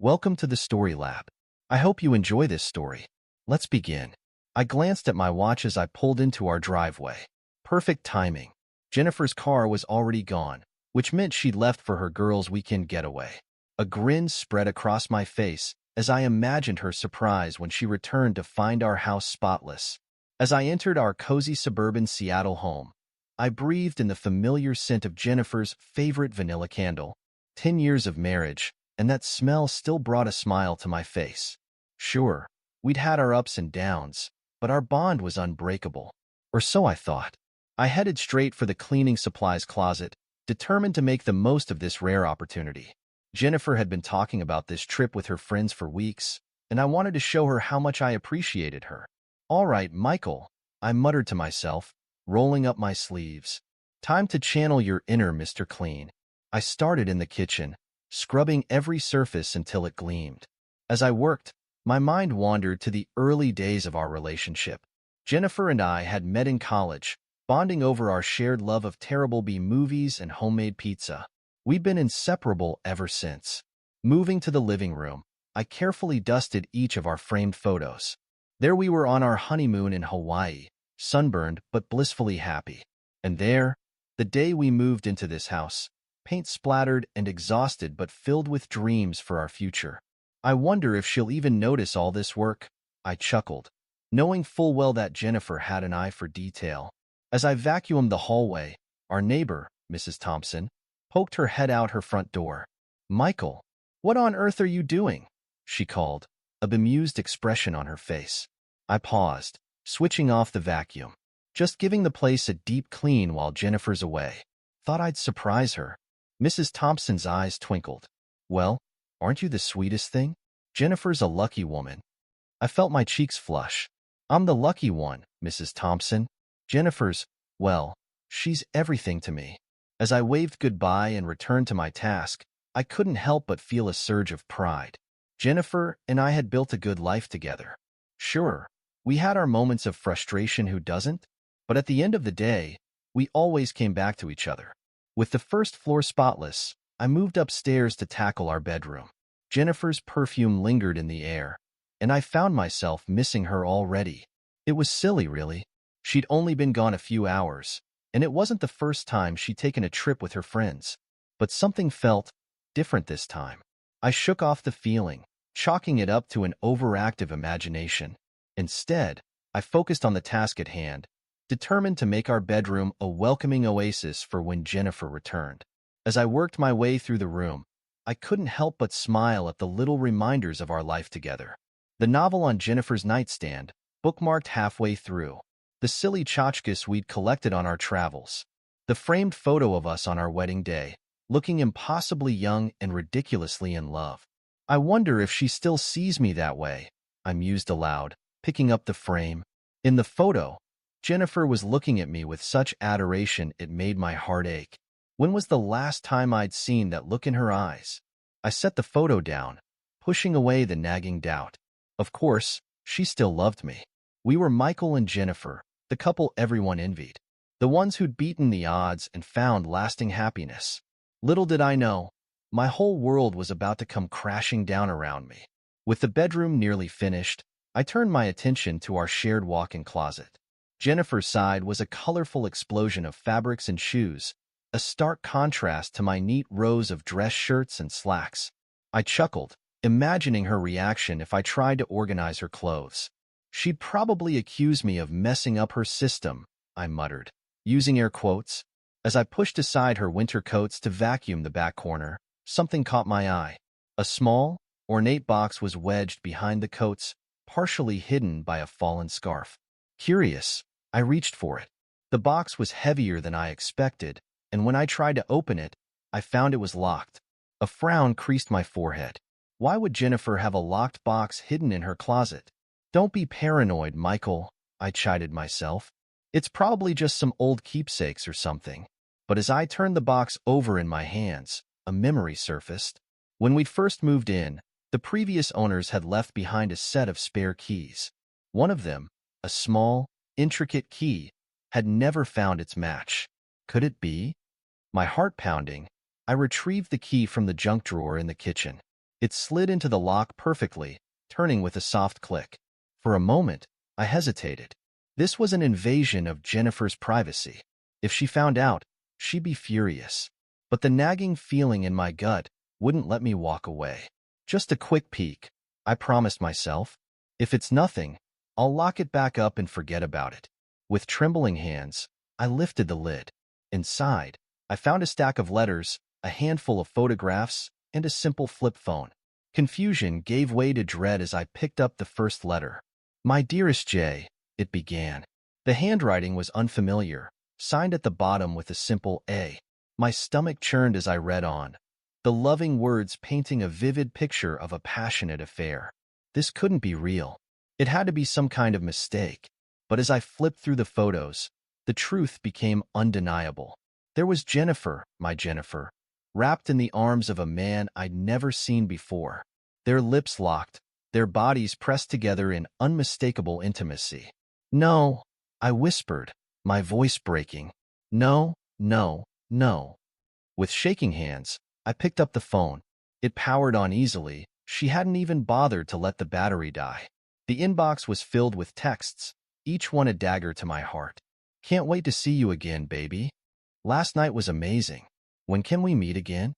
Welcome to the Story Lab. I hope you enjoy this story. Let's begin. I glanced at my watch as I pulled into our driveway. Perfect timing. Jennifer's car was already gone, which meant she'd left for her girls' weekend getaway. A grin spread across my face as I imagined her surprise when she returned to find our house spotless. As I entered our cozy suburban Seattle home, I breathed in the familiar scent of Jennifer's favorite vanilla candle. 10 years of marriage, and that smell still brought a smile to my face. Sure, we'd had our ups and downs, but our bond was unbreakable. Or so I thought. I headed straight for the cleaning supplies closet, determined to make the most of this rare opportunity. Jennifer had been talking about this trip with her friends for weeks, and I wanted to show her how much I appreciated her. "All right, Michael," I muttered to myself, rolling up my sleeves. "Time to channel your inner Mr. Clean." I started in the kitchen, scrubbing every surface until it gleamed. As I worked, my mind wandered to the early days of our relationship. Jennifer and I had met in college, bonding over our shared love of terrible B movies and homemade pizza. We'd been inseparable ever since. Moving to the living room, I carefully dusted each of our framed photos. There we were on our honeymoon in Hawaii, sunburned but blissfully happy. And there, the day we moved into this house, paint splattered and exhausted but filled with dreams for our future. I wonder if she'll even notice all this work, I chuckled, knowing full well that Jennifer had an eye for detail. As I vacuumed the hallway, our neighbor, Mrs. Thompson, poked her head out her front door. "Michael, what on earth are you doing?" she called, a bemused expression on her face. I paused, switching off the vacuum. "Just giving the place a deep clean while Jennifer's away. Thought I'd surprise her." Mrs. Thompson's eyes twinkled. "Well, aren't you the sweetest thing? Jennifer's a lucky woman." I felt my cheeks flush. "I'm the lucky one, Mrs. Thompson. Jennifer's, well, she's everything to me." As I waved goodbye and returned to my task, I couldn't help but feel a surge of pride. Jennifer and I had built a good life together. Sure, we had our moments of frustration, who doesn't? But at the end of the day, we always came back to each other. With the first floor spotless, I moved upstairs to tackle our bedroom. Jennifer's perfume lingered in the air, and I found myself missing her already. It was silly, really. She'd only been gone a few hours, and it wasn't the first time she'd taken a trip with her friends. But something felt different this time. I shook off the feeling, chalking it up to an overactive imagination. Instead, I focused on the task at hand, determined to make our bedroom a welcoming oasis for when Jennifer returned. As I worked my way through the room, I couldn't help but smile at the little reminders of our life together. The novel on Jennifer's nightstand, bookmarked halfway through. The silly tchotchkes we'd collected on our travels. The framed photo of us on our wedding day, looking impossibly young and ridiculously in love. "I wonder if she still sees me that way," I mused aloud, picking up the frame. In the photo, Jennifer was looking at me with such adoration it made my heart ache. When was the last time I'd seen that look in her eyes? I set the photo down, pushing away the nagging doubt. Of course, she still loved me. We were Michael and Jennifer, the couple everyone envied. The ones who'd beaten the odds and found lasting happiness. Little did I know, my whole world was about to come crashing down around me. With the bedroom nearly finished, I turned my attention to our shared walk-in closet. Jennifer's side was a colorful explosion of fabrics and shoes, a stark contrast to my neat rows of dress shirts and slacks. I chuckled, imagining her reaction if I tried to organize her clothes. "She'd probably accuse me of messing up her system," I muttered, using air quotes. As I pushed aside her winter coats to vacuum the back corner, something caught my eye. A small, ornate box was wedged behind the coats, partially hidden by a fallen scarf. Curious, I reached for it. The box was heavier than I expected, and when I tried to open it, I found it was locked. A frown creased my forehead. Why would Jennifer have a locked box hidden in her closet? "Don't be paranoid, Michael," I chided myself. "It's probably just some old keepsakes or something." But as I turned the box over in my hands, a memory surfaced. When we'd first moved in, the previous owners had left behind a set of spare keys. One of them, a small, intricate key, had never found its match. Could it be? My heart pounding, I retrieved the key from the junk drawer in the kitchen. It slid into the lock perfectly, turning with a soft click. For a moment, I hesitated. This was an invasion of Jennifer's privacy. If she found out, she'd be furious. But the nagging feeling in my gut wouldn't let me walk away. Just a quick peek, I promised myself. If it's nothing, I'll lock it back up and forget about it. With trembling hands, I lifted the lid. Inside, I found a stack of letters, a handful of photographs, and a simple flip phone. Confusion gave way to dread as I picked up the first letter. "My dearest Jay," it began. The handwriting was unfamiliar, signed at the bottom with a simple A. My stomach churned as I read on, the loving words painting a vivid picture of a passionate affair. This couldn't be real. It had to be some kind of mistake. But as I flipped through the photos, the truth became undeniable. There was Jennifer, my Jennifer, wrapped in the arms of a man I'd never seen before. Their lips locked, their bodies pressed together in unmistakable intimacy. "No," I whispered, my voice breaking. "No, no, no." With shaking hands, I picked up the phone. It powered on easily. She hadn't even bothered to let the battery die. The inbox was filled with texts, each one a dagger to my heart. "Can't wait to see you again, baby. Last night was amazing. When can we meet again?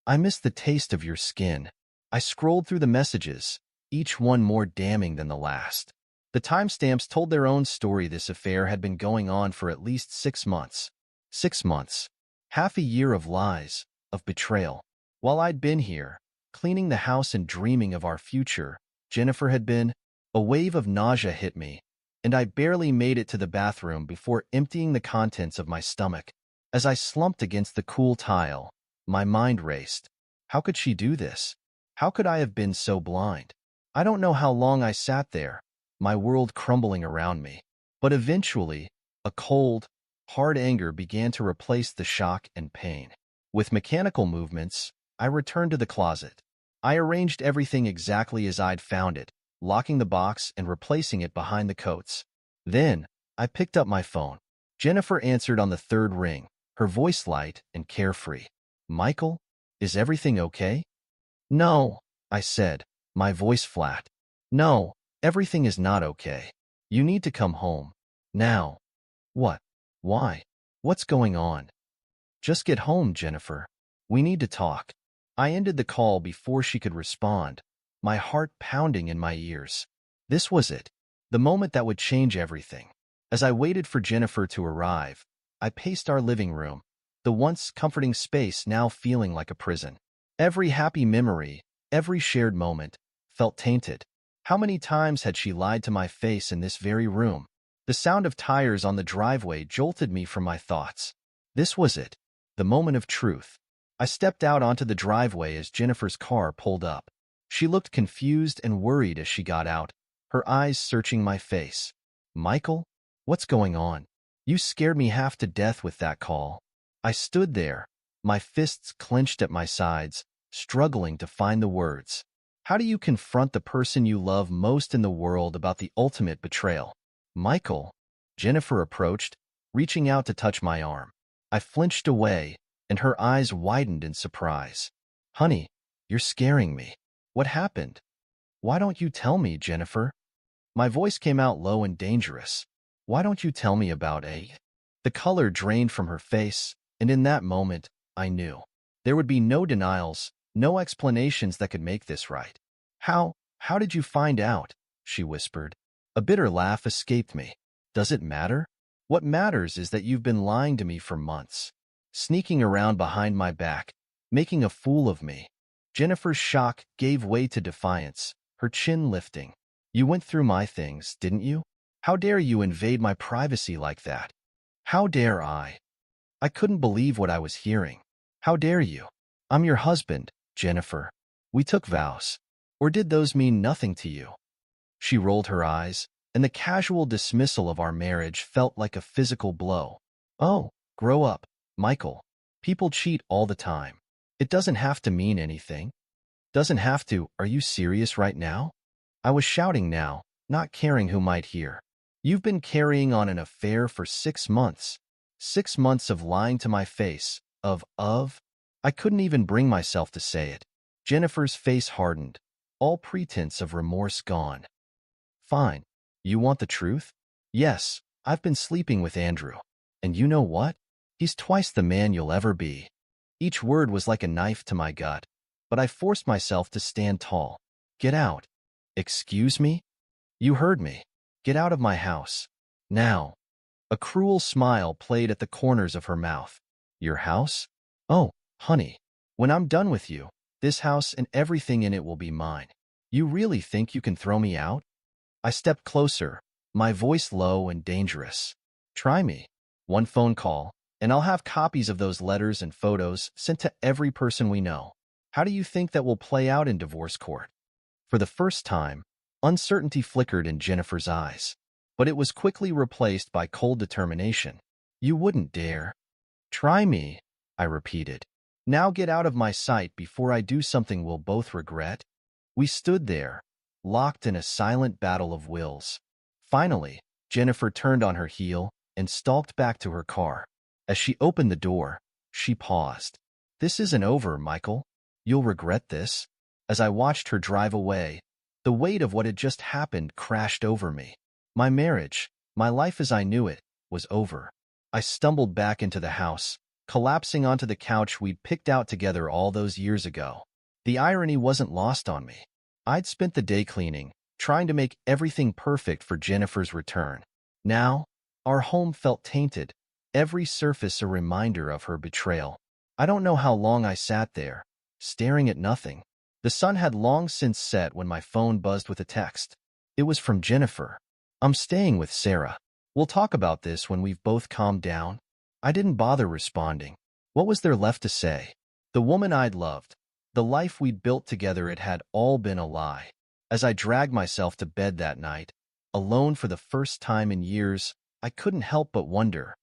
I miss the taste of your skin." I scrolled through the messages, each one more damning than the last. The timestamps told their own story. This affair had been going on for at least 6 months. 6 months. Half a year of lies, of betrayal. While I'd been here, cleaning the house and dreaming of our future, Jennifer had been. A wave of nausea hit me, and I barely made it to the bathroom before emptying the contents of my stomach. As I slumped against the cool tile, my mind raced. How could she do this? How could I have been so blind? I don't know how long I sat there, my world crumbling around me. But eventually, a cold, hard anger began to replace the shock and pain. With mechanical movements, I returned to the closet. I arranged everything exactly as I'd found it, locking the box and replacing it behind the coats. Then, I picked up my phone. Jennifer answered on the third ring, her voice light and carefree. "Michael, is everything okay?" "No," I said, my voice flat. "No, everything is not okay. You need to come home. Now." "What? Why? What's going on?" "Just get home, Jennifer. We need to talk." I ended the call before she could respond, my heart pounding in my ears. This was it, the moment that would change everything. As I waited for Jennifer to arrive, I paced our living room, the once comforting space now feeling like a prison. Every happy memory, every shared moment, felt tainted. How many times had she lied to my face in this very room? The sound of tires on the driveway jolted me from my thoughts. This was it, the moment of truth. I stepped out onto the driveway as Jennifer's car pulled up. She looked confused and worried as she got out, her eyes searching my face. "Michael, what's going on? You scared me half to death with that call." I stood there, my fists clenched at my sides, struggling to find the words. How do you confront the person you love most in the world about the ultimate betrayal? "Michael," Jennifer approached, reaching out to touch my arm. I flinched away, and her eyes widened in surprise. "Honey, you're scaring me. What happened? Why don't you tell me, Jennifer?" My voice came out low and dangerous. "Why don't you tell me about A?" The color drained from her face, and in that moment, I knew. There would be no denials, no explanations that could make this right. How did you find out?" she whispered. A bitter laugh escaped me. "Does it matter? What matters is that you've been lying to me for months, sneaking around behind my back, making a fool of me." Jennifer's shock gave way to defiance, her chin lifting. "You went through my things, didn't you? How dare you invade my privacy like that? How dare I?" I couldn't believe what I was hearing. "How dare you? I'm your husband, Jennifer. We took vows. Or did those mean nothing to you?" She rolled her eyes, and the casual dismissal of our marriage felt like a physical blow. "Oh, grow up, Michael. People cheat all the time. It doesn't have to mean anything. Doesn't have to. Are you serious right now?" I was shouting now, not caring who might hear. "You've been carrying on an affair for 6 months. 6 months of lying to my face, of. I couldn't even bring myself to say it. Jennifer's face hardened, all pretense of remorse gone. Fine. You want the truth? Yes, I've been sleeping with Andrew. And you know what? He's twice the man you'll ever be. Each word was like a knife to my gut, but I forced myself to stand tall. Get out. Excuse me? You heard me. Get out of my house. Now. A cruel smile played at the corners of her mouth. Your house? Oh, honey. When I'm done with you, this house and everything in it will be mine. You really think you can throw me out? I stepped closer, my voice low and dangerous. Try me. One phone call, and I'll have copies of those letters and photos sent to every person we know. How do you think that will play out in divorce court? For the first time, uncertainty flickered in Jennifer's eyes, but it was quickly replaced by cold determination. You wouldn't dare. Try me, I repeated. Now get out of my sight before I do something we'll both regret. We stood there, locked in a silent battle of wills. Finally, Jennifer turned on her heel and stalked back to her car. As she opened the door, she paused. This isn't over, Michael. You'll regret this. As I watched her drive away, the weight of what had just happened crashed over me. My marriage, my life as I knew it, was over. I stumbled back into the house, collapsing onto the couch we'd picked out together all those years ago. The irony wasn't lost on me. I'd spent the day cleaning, trying to make everything perfect for Jennifer's return. Now, our home felt tainted, every surface a reminder of her betrayal. I don't know how long I sat there, staring at nothing. The sun had long since set when my phone buzzed with a text. It was from Jennifer. I'm staying with Sarah. We'll talk about this when we've both calmed down. I didn't bother responding. What was there left to say? The woman I'd loved, the life we'd built together, it had all been a lie. As I dragged myself to bed that night, alone for the first time in years, I couldn't help but wonder,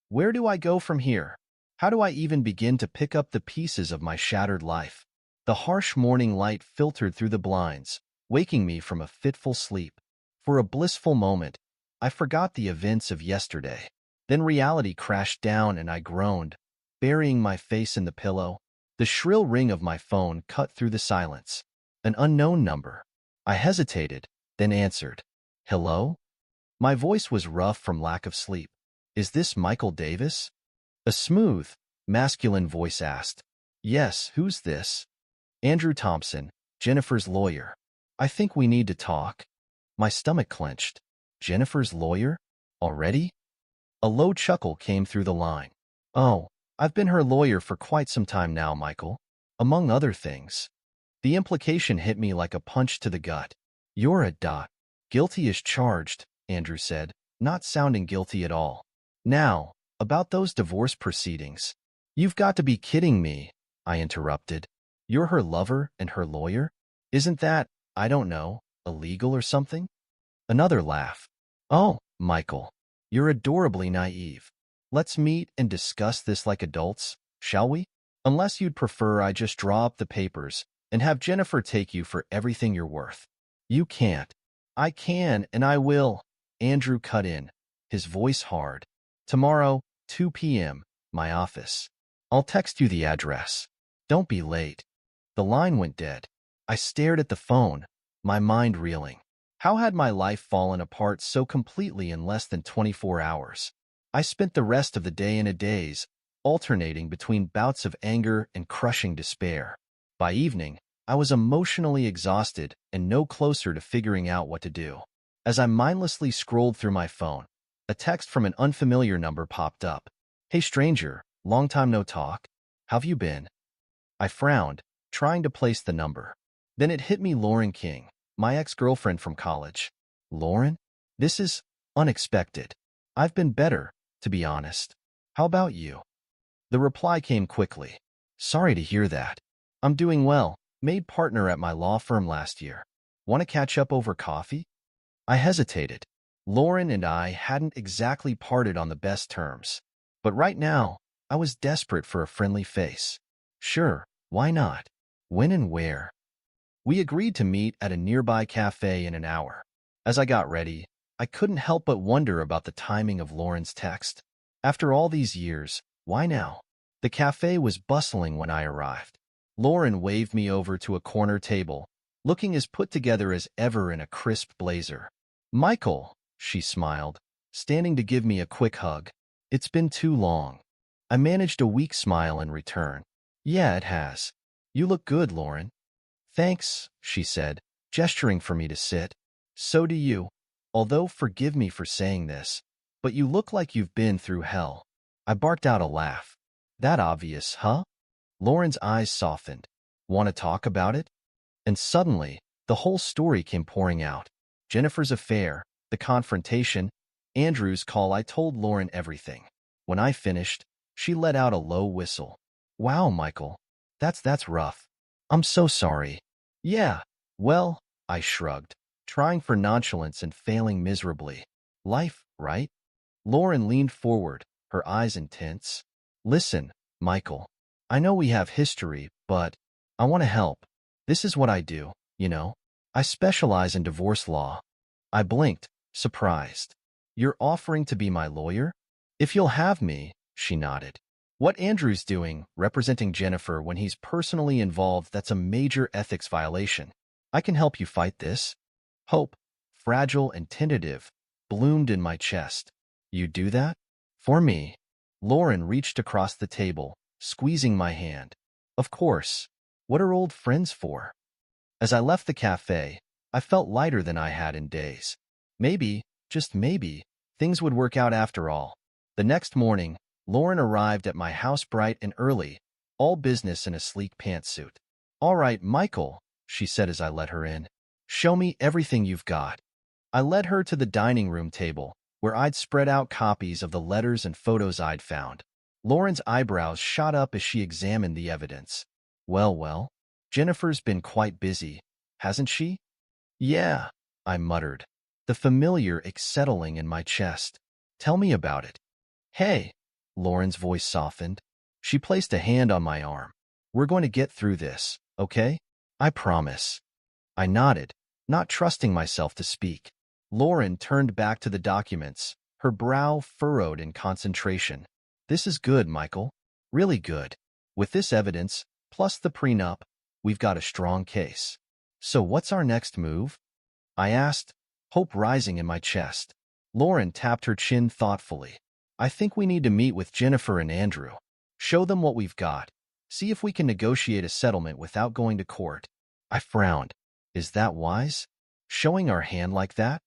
where do I go from here? How do I even begin to pick up the pieces of my shattered life? The harsh morning light filtered through the blinds, waking me from a fitful sleep. For a blissful moment, I forgot the events of yesterday. Then reality crashed down and I groaned, burying my face in the pillow. The shrill ring of my phone cut through the silence. An unknown number. I hesitated, then answered. Hello? My voice was rough from lack of sleep. Is this Michael Davis? A smooth, masculine voice asked. Yes, who's this? Andrew Thompson, Jennifer's lawyer. I think we need to talk. My stomach clenched. Jennifer's lawyer? Already? A low chuckle came through the line. Oh, I've been her lawyer for quite some time now, Michael. Among other things. The implication hit me like a punch to the gut. You're a dot. Guilty as charged, Andrew said, not sounding guilty at all. Now, about those divorce proceedings. You've got to be kidding me, I interrupted. You're her lover and her lawyer? Isn't that, I don't know, illegal or something? Another laugh. Oh, Michael, you're adorably naive. Let's meet and discuss this like adults, shall we? Unless you'd prefer I just draw up the papers and have Jennifer take you for everything you're worth. You can't. I can and I will. Andrew cut in, his voice hard. Tomorrow, 2 p.m., my office. I'll text you the address. Don't be late. The line went dead. I stared at the phone, my mind reeling. How had my life fallen apart so completely in less than 24 hours? I spent the rest of the day in a daze, alternating between bouts of anger and crushing despair. By evening, I was emotionally exhausted and no closer to figuring out what to do. As I mindlessly scrolled through my phone, a text from an unfamiliar number popped up. Hey stranger, long time no talk. How've you been? I frowned, trying to place the number. Then it hit me, Lauren King, my ex-girlfriend from college. Lauren? This is unexpected. I've been better, to be honest. How about you? The reply came quickly. Sorry to hear that. I'm doing well, made partner at my law firm last year. Want to catch up over coffee? I hesitated. Lauren and I hadn't exactly parted on the best terms. But right now, I was desperate for a friendly face. Sure, why not? When and where? We agreed to meet at a nearby cafe in an hour. As I got ready, I couldn't help but wonder about the timing of Lauren's text. After all these years, why now? The cafe was bustling when I arrived. Lauren waved me over to a corner table, looking as put together as ever in a crisp blazer. Michael, she smiled, standing to give me a quick hug. It's been too long. I managed a weak smile in return. Yeah, it has. You look good, Lauren. Thanks, she said, gesturing for me to sit. So do you. Although forgive me for saying this, but you look like you've been through hell. I barked out a laugh. That obvious, huh? Lauren's eyes softened. Want to talk about it? And suddenly, the whole story came pouring out. Jennifer's affair, the confrontation, Andrew's call. I told Lauren everything. When I finished, she let out a low whistle. Wow, Michael. That's rough. I'm so sorry. Yeah, well, I shrugged, trying for nonchalance and failing miserably. Life, right? Lauren leaned forward, her eyes intense. Listen, Michael. I know we have history, but I want to help. This is what I do, you know. I specialize in divorce law. I blinked, surprised. You're offering to be my lawyer? If you'll have me, she nodded. What Andrew's doing, representing Jennifer when he's personally involved, that's a major ethics violation. I can help you fight this. Hope, fragile and tentative, bloomed in my chest. You do that? For me. Lauren reached across the table, squeezing my hand. Of course. What are old friends for? As I left the cafe, I felt lighter than I had in days. Maybe, just maybe, things would work out after all. The next morning, Lauren arrived at my house bright and early, all business in a sleek pantsuit. All right, Michael, she said as I let her in. Show me everything you've got. I led her to the dining room table, where I'd spread out copies of the letters and photos I'd found. Lauren's eyebrows shot up as she examined the evidence. Well, Jennifer's been quite busy, hasn't she? Yeah, I muttered, the familiar ache settling in my chest. Tell me about it. Hey, Lauren's voice softened. She placed a hand on my arm. We're going to get through this, okay? I promise. I nodded, not trusting myself to speak. Lauren turned back to the documents, her brow furrowed in concentration. This is good, Michael. Really good. With this evidence, plus the prenup, we've got a strong case. So what's our next move? I asked, hope rising in my chest. Lauren tapped her chin thoughtfully. I think we need to meet with Jennifer and Andrew. Show them what we've got. See if we can negotiate a settlement without going to court. I frowned. Is that wise? Showing our hand like that?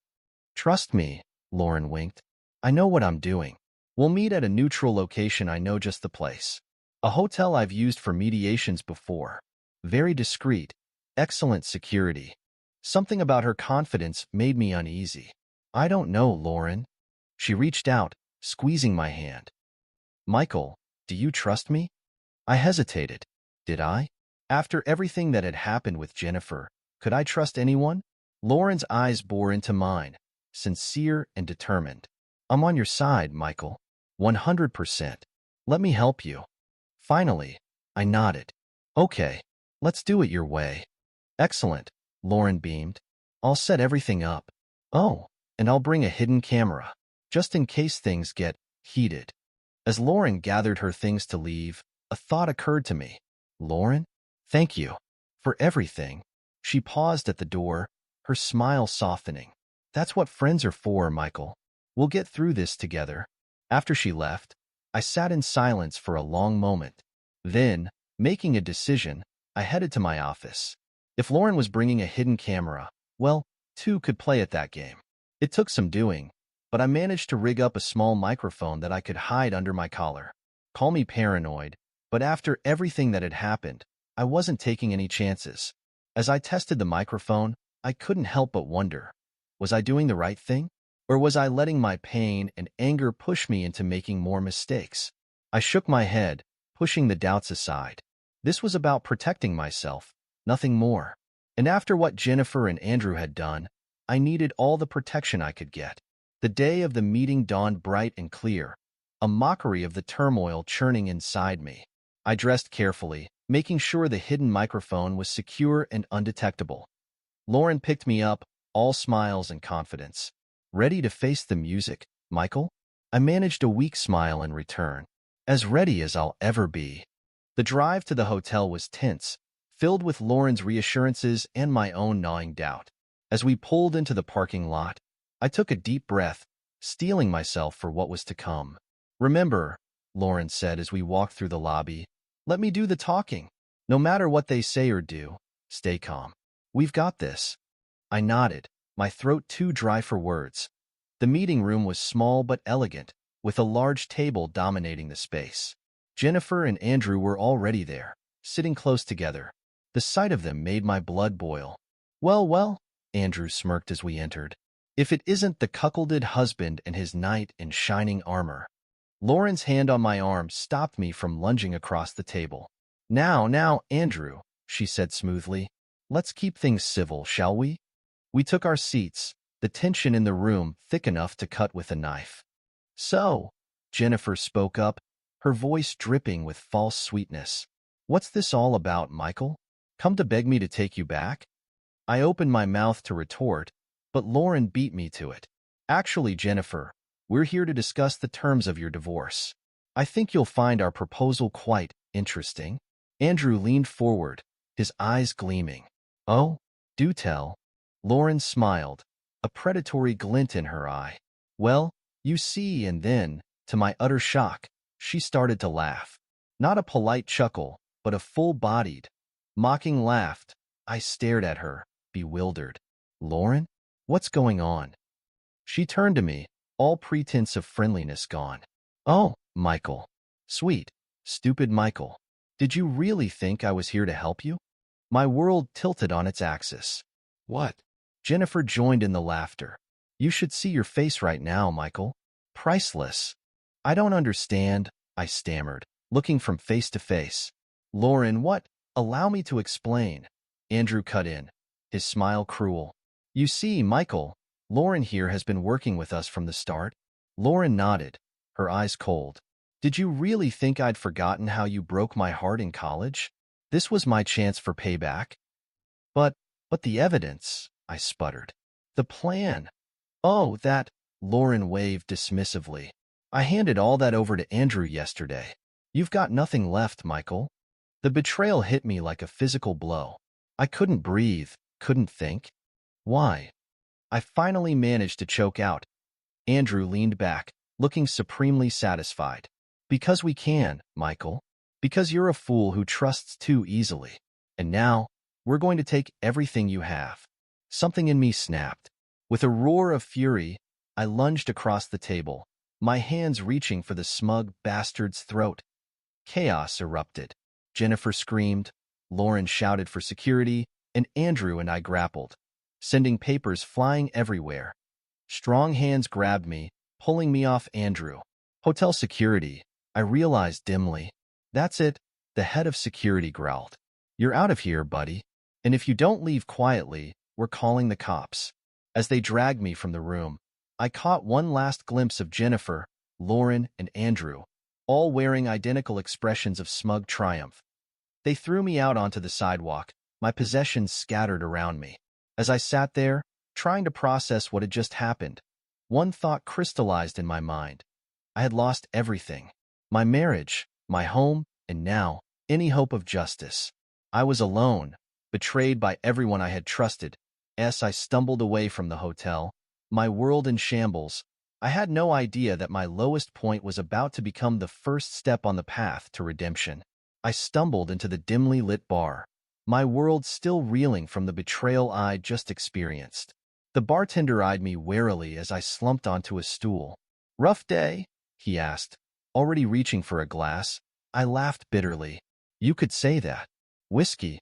Trust me, Lauren winked. I know what I'm doing. We'll meet at a neutral location. I know just the place. A hotel I've used for mediations before. Very discreet. Excellent security. Something about her confidence made me uneasy. I don't know, Lauren. She reached out, squeezing my hand. Michael, do you trust me? I hesitated. Did I? After everything that had happened with Jennifer, could I trust anyone? Lauren's eyes bore into mine, sincere and determined. I'm on your side, Michael. 100%. Let me help you. Finally, I nodded. Okay, let's do it your way. Excellent, Lauren beamed. I'll set everything up. Oh, and I'll bring a hidden camera, just in case things get heated. As Lauren gathered her things to leave, a thought occurred to me. Lauren, thank you for everything. She paused at the door, her smile softening. That's what friends are for, Michael. We'll get through this together. After she left, I sat in silence for a long moment. Then, making a decision, I headed to my office. If Lauren was bringing a hidden camera, well, two could play at that game. It took some doing, but I managed to rig up a small microphone that I could hide under my collar. Call me paranoid, but after everything that had happened, I wasn't taking any chances. As I tested the microphone, I couldn't help but wonder, was I doing the right thing? Or was I letting my pain and anger push me into making more mistakes? I shook my head, pushing the doubts aside. This was about protecting myself, nothing more. And after what Jennifer and Andrew had done, I needed all the protection I could get. The day of the meeting dawned bright and clear, a mockery of the turmoil churning inside me. I dressed carefully, making sure the hidden microphone was secure and undetectable. Lauren picked me up, all smiles and confidence. Ready to face the music, Michael? I managed a weak smile in return. As ready as I'll ever be. The drive to the hotel was tense, filled with Lauren's reassurances and my own gnawing doubt. As we pulled into the parking lot, I took a deep breath, steeling myself for what was to come. "Remember," Lauren said as we walked through the lobby, "let me do the talking. No matter what they say or do, stay calm. We've got this." I nodded, my throat too dry for words. The meeting room was small but elegant, with a large table dominating the space. Jennifer and Andrew were already there, sitting close together. The sight of them made my blood boil. "Well, well," Andrew smirked as we entered. "If it isn't the cuckolded husband and his knight in shining armor." Lauren's hand on my arm stopped me from lunging across the table. Now, Andrew," she said smoothly. "Let's keep things civil, shall we?" We took our seats, the tension in the room thick enough to cut with a knife. "So," Jennifer spoke up, her voice dripping with false sweetness. "What's this all about, Michael? Come to beg me to take you back?" I opened my mouth to retort, but Lauren beat me to it. "Actually, Jennifer, we're here to discuss the terms of your divorce. I think you'll find our proposal quite interesting." Andrew leaned forward, his eyes gleaming. "Oh, do tell." Lauren smiled, a predatory glint in her eye. "Well, you see," and then, to my utter shock, she started to laugh. Not a polite chuckle, but a full-bodied, mocking laugh. I stared at her, bewildered. "Lauren, what's going on?" She turned to me, all pretense of friendliness gone. "Oh, Michael. Sweet, stupid Michael. Did you really think I was here to help you?" My world tilted on its axis. "What?" Jennifer joined in the laughter. "You should see your face right now, Michael. Priceless." "I don't understand," I stammered, looking from face to face. "Lauren, what?" "Allow me to explain." Andrew cut in, his smile cruel. "You see, Michael, Lauren here has been working with us from the start." Lauren nodded, her eyes cold. "Did you really think I'd forgotten how you broke my heart in college? This was my chance for payback." But the evidence," I sputtered. "The plan." "Oh, that," Lauren waved dismissively. "I handed all that over to Andrew yesterday. You've got nothing left, Michael." The betrayal hit me like a physical blow. I couldn't breathe, couldn't think. "Why?" I finally managed to choke out. Andrew leaned back, looking supremely satisfied. "Because we can, Michael. Because you're a fool who trusts too easily. And now, we're going to take everything you have." Something in me snapped. With a roar of fury, I lunged across the table, my hands reaching for the smug bastard's throat. Chaos erupted. Jennifer screamed, Lauren shouted for security, and Andrew and I grappled, sending papers flying everywhere. Strong hands grabbed me, pulling me off Andrew. "Hotel security," I realized dimly. "That's it," the head of security growled. "You're out of here, buddy. And if you don't leave quietly, we're calling the cops." As they dragged me from the room, I caught one last glimpse of Jennifer, Lauren, and Andrew, all wearing identical expressions of smug triumph. They threw me out onto the sidewalk, my possessions scattered around me. As I sat there, trying to process what had just happened, one thought crystallized in my mind. I had lost everything. My marriage, my home, and now, any hope of justice. I was alone, betrayed by everyone I had trusted. As I stumbled away from the hotel, my world in shambles, I had no idea that my lowest point was about to become the first step on the path to redemption. I stumbled into the dimly lit bar, my world still reeling from the betrayal I'd just experienced. The bartender eyed me warily as I slumped onto a stool. "Rough day?" he asked, already reaching for a glass. I laughed bitterly. "You could say that. Whiskey?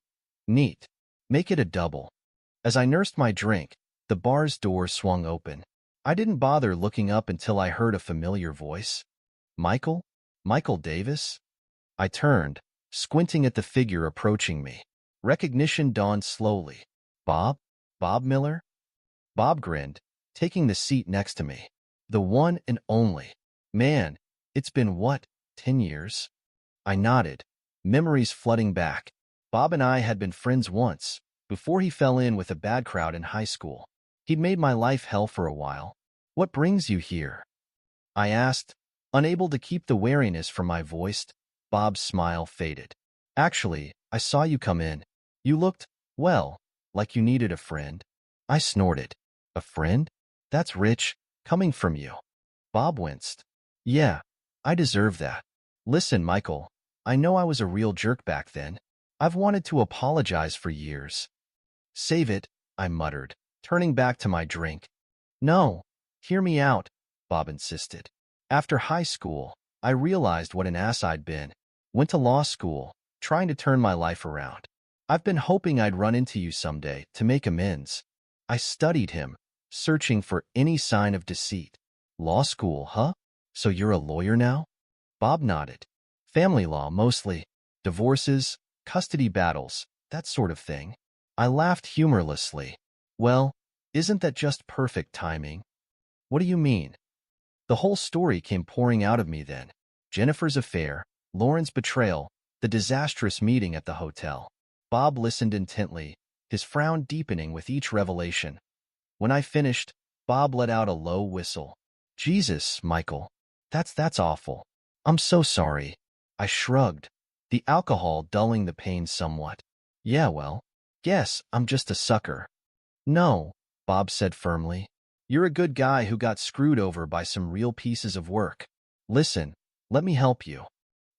Neat. Make it a double." As I nursed my drink, the bar's door swung open. I didn't bother looking up until I heard a familiar voice. "Michael? Michael Davis?" I turned, squinting at the figure approaching me. Recognition dawned slowly. "Bob? Bob Miller?" Bob grinned, taking the seat next to me. "The one and only. Man, it's been what, 10 years?" I nodded, memories flooding back. Bob and I had been friends once, before he fell in with a bad crowd in high school. He'd made my life hell for a while. "What brings you here?" I asked, unable to keep the wariness from my voice. Bob's smile faded. Actually, I saw you come in. You looked, well, like you needed a friend. I snorted. A friend? That's rich, coming from you. Bob winced. Yeah, I deserve that. Listen, Michael, I know I was a real jerk back then. I've wanted to apologize for years. Save it, I muttered, turning back to my drink. No, hear me out, Bob insisted. After high school, I realized what an ass I'd been. Went to law school, trying to turn my life around. I've been hoping I'd run into you someday to make amends. I studied him, searching for any sign of deceit. Law school, huh? So you're a lawyer now? Bob nodded. Family law, mostly. Divorces, custody battles, that sort of thing. I laughed humorlessly. Well, isn't that just perfect timing? What do you mean? The whole story came pouring out of me then. Jennifer's affair, Lauren's betrayal, the disastrous meeting at the hotel. Bob listened intently, his frown deepening with each revelation. When I finished, Bob let out a low whistle. Jesus, Michael. That's awful. I'm so sorry. I shrugged, the alcohol dulling the pain somewhat. Yeah, well, guess I'm just a sucker. No, Bob said firmly. You're a good guy who got screwed over by some real pieces of work. Listen, let me help you.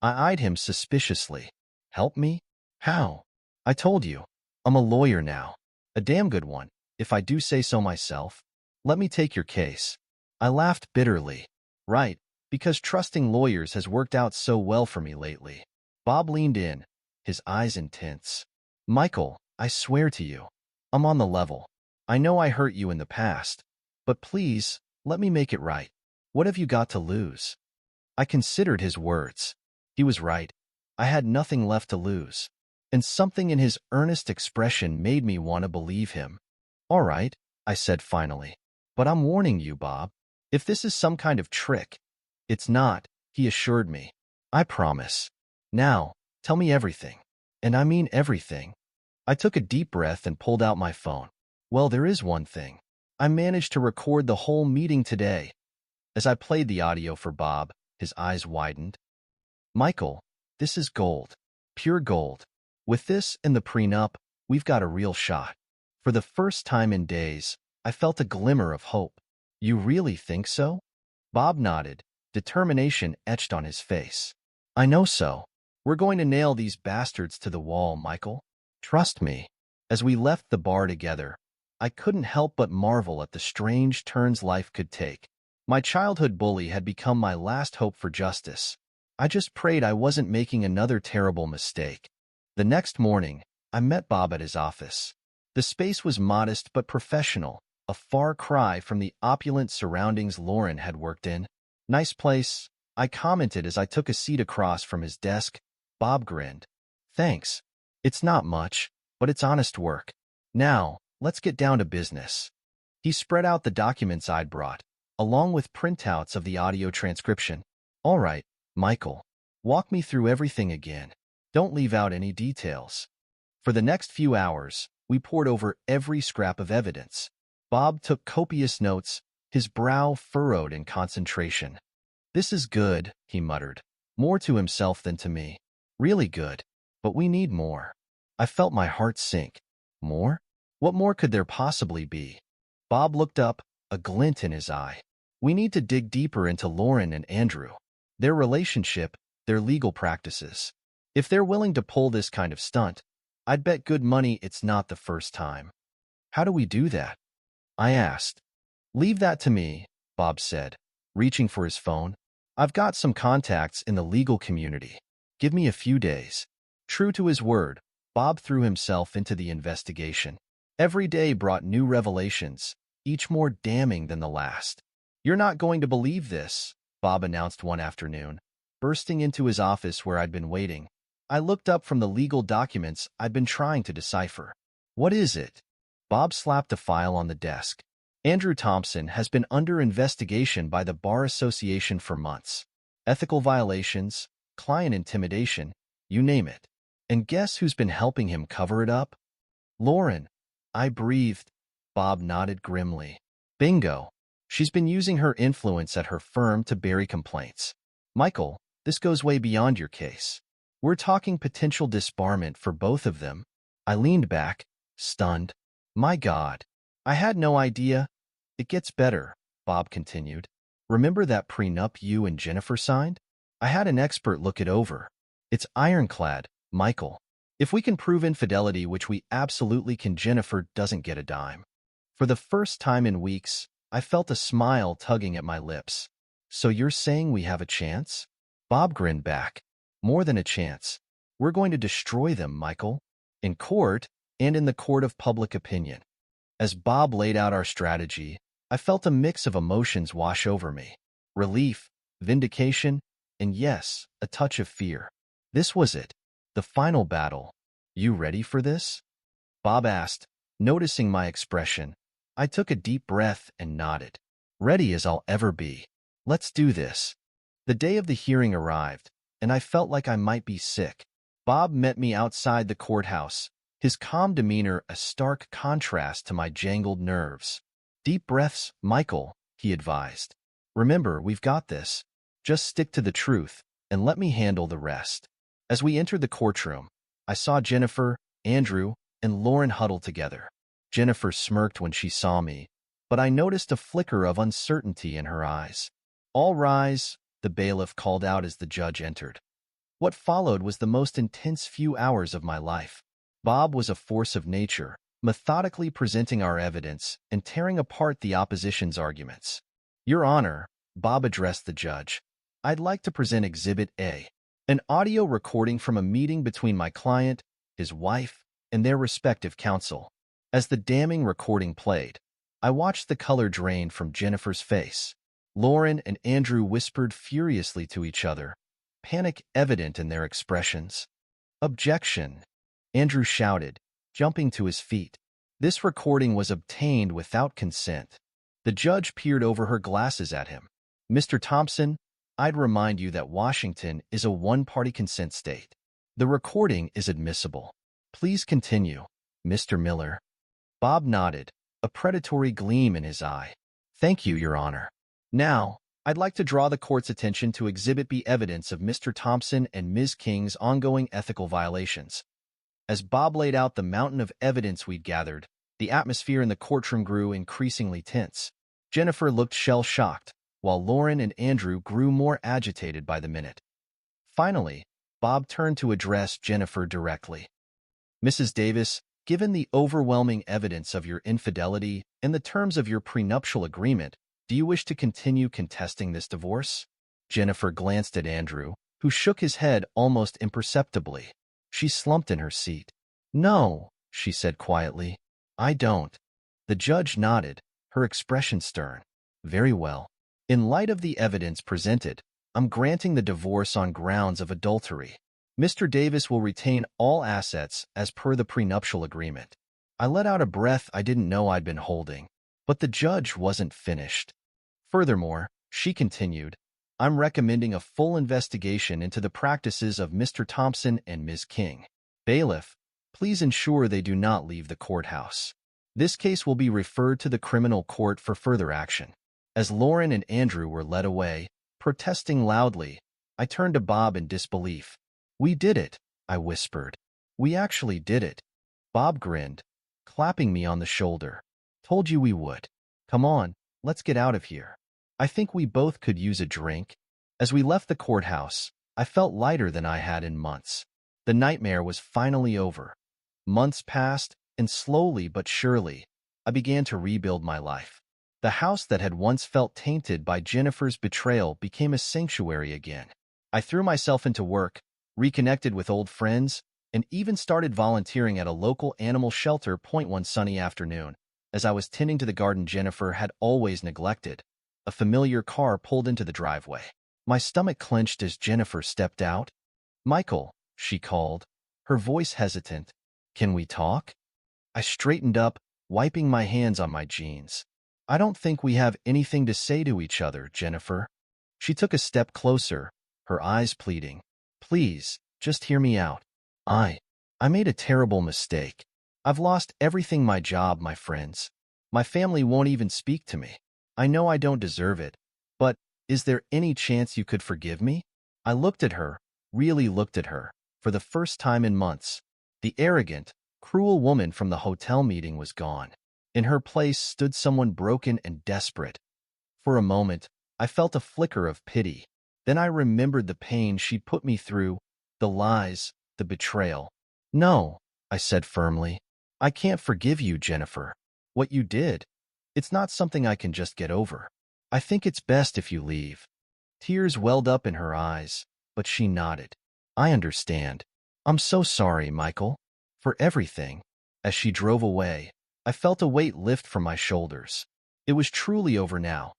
I eyed him suspiciously. Help me? How? I told you. I'm a lawyer now. A damn good one, if I do say so myself. Let me take your case. I laughed bitterly. Right, because trusting lawyers has worked out so well for me lately. Bob leaned in, his eyes intense. Michael, I swear to you, I'm on the level. I know I hurt you in the past, but please, let me make it right. What have you got to lose? I considered his words. He was right. I had nothing left to lose. And something in his earnest expression made me want to believe him. All right, I said finally. But I'm warning you, Bob. If this is some kind of trick, it's not, he assured me. I promise. Now, tell me everything. And I mean everything. I took a deep breath and pulled out my phone. Well, there is one thing. I managed to record the whole meeting today. As I played the audio for Bob, his eyes widened. Michael, this is gold. Pure gold. With this and the prenup, we've got a real shot. For the first time in days, I felt a glimmer of hope. You really think so? Bob nodded, determination etched on his face. I know so. We're going to nail these bastards to the wall, Michael. Trust me. As we left the bar together, I couldn't help but marvel at the strange turns life could take. My childhood bully had become my last hope for justice. I just prayed I wasn't making another terrible mistake. The next morning, I met Bob at his office. The space was modest but professional, a far cry from the opulent surroundings Lauren had worked in. Nice place, I commented as I took a seat across from his desk. Bob grinned. Thanks. It's not much, but it's honest work. Now, let's get down to business. He spread out the documents I'd brought, along with printouts of the audio transcription. All right, Michael, walk me through everything again. Don't leave out any details. For the next few hours, we pored over every scrap of evidence. Bob took copious notes, his brow furrowed in concentration. This is good, he muttered, more to himself than to me. Really good. But we need more. I felt my heart sink. More? What more could there possibly be? Bob looked up, a glint in his eye. We need to dig deeper into Lauren and Andrew. Their relationship, their legal practices. If they're willing to pull this kind of stunt, I'd bet good money it's not the first time. How do we do that? I asked. Leave that to me, Bob said, reaching for his phone. I've got some contacts in the legal community. Give me a few days. True to his word, Bob threw himself into the investigation. Every day brought new revelations, each more damning than the last. You're not going to believe this, Bob announced one afternoon, bursting into his office where I'd been waiting. I looked up from the legal documents I'd been trying to decipher. What is it? Bob slapped a file on the desk. Andrew Thompson has been under investigation by the Bar Association for months. Ethical violations, client intimidation, you name it. And guess who's been helping him cover it up? Lauren. I breathed. Bob nodded grimly. Bingo. She's been using her influence at her firm to bury complaints. Michael, this goes way beyond your case. We're talking potential disbarment for both of them. I leaned back, stunned. My God. I had no idea. It gets better, Bob continued. Remember that prenup you and Jennifer signed? I had an expert look it over. It's ironclad, Michael. If we can prove infidelity, which we absolutely can, Jennifer doesn't get a dime. For the first time in weeks, I felt a smile tugging at my lips. So you're saying we have a chance? Bob grinned back. More than a chance. We're going to destroy them, Michael. In court, and in the court of public opinion. As Bob laid out our strategy, I felt a mix of emotions wash over me. Relief, vindication, and yes, a touch of fear. This was it. The final battle. You ready for this? Bob asked, noticing my expression. I took a deep breath and nodded. Ready as I'll ever be. Let's do this. The day of the hearing arrived, and I felt like I might be sick. Bob met me outside the courthouse, his calm demeanor a stark contrast to my jangled nerves. Deep breaths, Michael, he advised. Remember, we've got this. Just stick to the truth, and let me handle the rest. As we entered the courtroom, I saw Jennifer, Andrew, and Lauren huddled together. Jennifer smirked when she saw me, but I noticed a flicker of uncertainty in her eyes. All rise, the bailiff called out as the judge entered. What followed was the most intense few hours of my life. Bob was a force of nature, methodically presenting our evidence and tearing apart the opposition's arguments. Your Honor, Bob addressed the judge, I'd like to present Exhibit A, an audio recording from a meeting between my client, his wife, and their respective counsel. As the damning recording played, I watched the color drain from Jennifer's face. Lauren and Andrew whispered furiously to each other, panic evident in their expressions. Objection, Andrew shouted, jumping to his feet. This recording was obtained without consent. The judge peered over her glasses at him. Mr. Thompson, I'd remind you that Washington is a one-party consent state. The recording is admissible. Please continue, Mr. Miller. Bob nodded, a predatory gleam in his eye. Thank you, Your Honor. Now, I'd like to draw the court's attention to Exhibit B, evidence of Mr. Thompson and Ms. King's ongoing ethical violations. As Bob laid out the mountain of evidence we'd gathered, the atmosphere in the courtroom grew increasingly tense. Jennifer looked shell-shocked, while Lauren and Andrew grew more agitated by the minute. Finally, Bob turned to address Jennifer directly. Mrs. Davis, given the overwhelming evidence of your infidelity and the terms of your prenuptial agreement, do you wish to continue contesting this divorce? Jennifer glanced at Andrew, who shook his head almost imperceptibly. She slumped in her seat. No, she said quietly. I don't. The judge nodded, her expression stern. Very well. In light of the evidence presented, I'm granting the divorce on grounds of adultery. Mr. Davis will retain all assets as per the prenuptial agreement. I let out a breath I didn't know I'd been holding, but the judge wasn't finished. Furthermore, she continued, I'm recommending a full investigation into the practices of Mr. Thompson and Ms. King. Bailiff, please ensure they do not leave the courthouse. This case will be referred to the criminal court for further action. As Lauren and Andrew were led away, protesting loudly, I turned to Bob in disbelief. We did it, I whispered. We actually did it. Bob grinned, clapping me on the shoulder. Told you we would. Come on, let's get out of here. I think we both could use a drink. As we left the courthouse, I felt lighter than I had in months. The nightmare was finally over. Months passed, and slowly but surely, I began to rebuild my life. The house that had once felt tainted by Jennifer's betrayal became a sanctuary again. I threw myself into work, reconnected with old friends, and even started volunteering at a local animal shelter. One sunny afternoon, as I was tending to the garden Jennifer had always neglected, a familiar car pulled into the driveway. My stomach clenched as Jennifer stepped out. Michael, she called, her voice hesitant. Can we talk? I straightened up, wiping my hands on my jeans. I don't think we have anything to say to each other, Jennifer. She took a step closer, her eyes pleading. Please, just hear me out. I made a terrible mistake. I've lost everything, my job, my friends. My family won't even speak to me. I know I don't deserve it, but is there any chance you could forgive me? I looked at her, really looked at her. For the first time in months, the arrogant, cruel woman from the hotel meeting was gone. In her place stood someone broken and desperate. For a moment, I felt a flicker of pity. Then I remembered the pain she'd put me through, the lies, the betrayal. "No," I said firmly. "I can't forgive you, Jennifer. What you did, it's not something I can just get over. I think it's best if you leave." Tears welled up in her eyes, but she nodded. "I understand. I'm so sorry, Michael, for everything." As she drove away, I felt a weight lift from my shoulders. It was truly over now.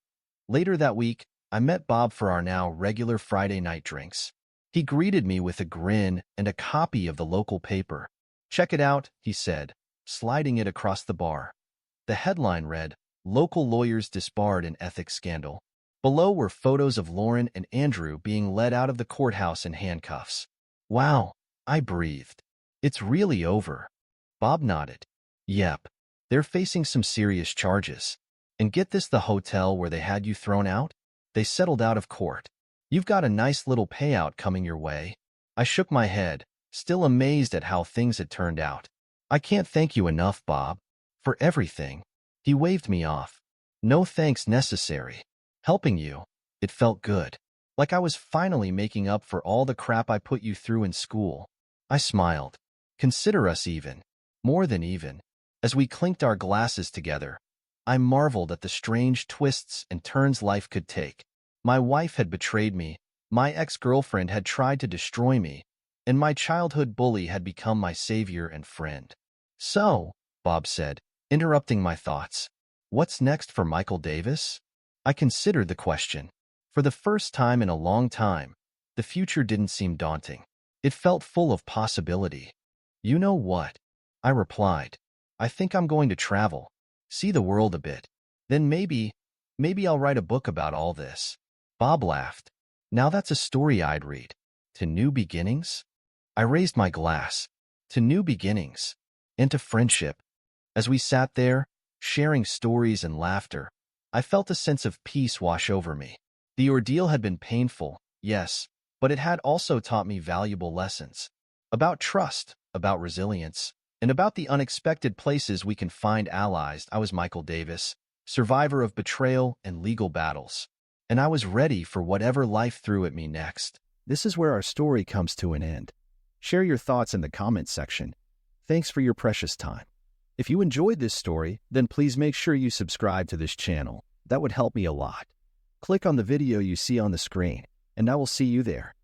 Later that week, I met Bob for our now regular Friday night drinks. He greeted me with a grin and a copy of the local paper. "Check it out," he said, sliding it across the bar. The headline read, "Local Lawyers Disbarred in Ethics Scandal." Below were photos of Lauren and Andrew being led out of the courthouse in handcuffs. "Wow," I breathed. "It's really over." Bob nodded. "Yep, they're facing some serious charges. And get this, the hotel where they had you thrown out? They settled out of court. You've got a nice little payout coming your way." I shook my head, still amazed at how things had turned out. "I can't thank you enough, Bob, for everything." He waved me off. "No thanks necessary. Helping you, it felt good. Like I was finally making up for all the crap I put you through in school." I smiled. "Consider us even. More than even." As we clinked our glasses together, I marveled at the strange twists and turns life could take. My wife had betrayed me, my ex-girlfriend had tried to destroy me, and my childhood bully had become my savior and friend. "So," Bob said, interrupting my thoughts, "what's next for Michael Davis?" I considered the question. For the first time in a long time, the future didn't seem daunting. It felt full of possibility. "You know what?" I replied. "I think I'm going to travel, see the world a bit. Then maybe I'll write a book about all this." Bob laughed. "Now that's a story I'd read. To new beginnings?" I raised my glass. To new beginnings. And to friendship. As we sat there, sharing stories and laughter, I felt a sense of peace wash over me. The ordeal had been painful, yes, but it had also taught me valuable lessons. About trust, about resilience, and about the unexpected places we can find allies. I was Michael Davis, survivor of betrayal and legal battles, and I was ready for whatever life threw at me next. This is where our story comes to an end. Share your thoughts in the comments section. Thanks for your precious time. If you enjoyed this story, then please make sure you subscribe to this channel. That would help me a lot. Click on the video you see on the screen, and I will see you there.